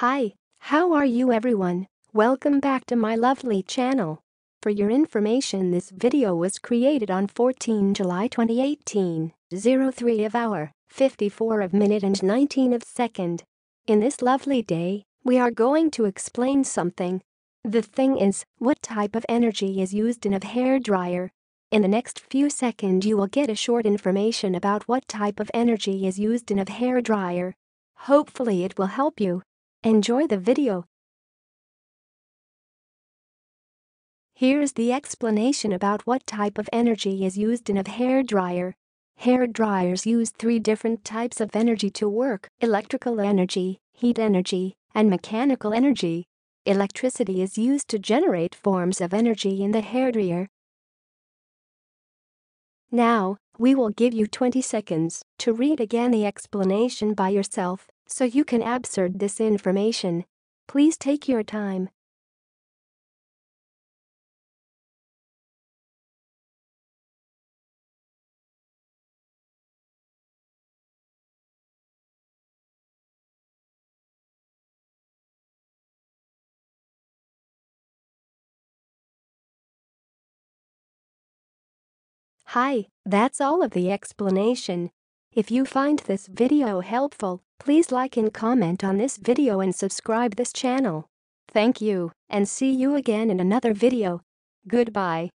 Hi, how are you everyone? Welcome back to my lovely channel. For your information, this video was created on 14 July 2018, 03 of hour, 54 of minute and 19 of second. In this lovely day, we are going to explain something. The thing is, what type of energy is used in a hairdryer? In the next few seconds you will get a short information about what type of energy is used in a hairdryer. Hopefully it will help you. Enjoy the video. Here's the explanation about what type of energy is used in a hairdryer. Hairdryers use three different types of energy to work: electrical energy, heat energy, and mechanical energy. Electricity is used to generate forms of energy in the hairdryer. Now, we will give you 20 seconds to read again the explanation by yourself so you can absorb this information. Please take your time. Hi, that's all of the explanation. If you find this video helpful, please like and comment on this video and subscribe this channel. Thank you, and see you again in another video. Goodbye.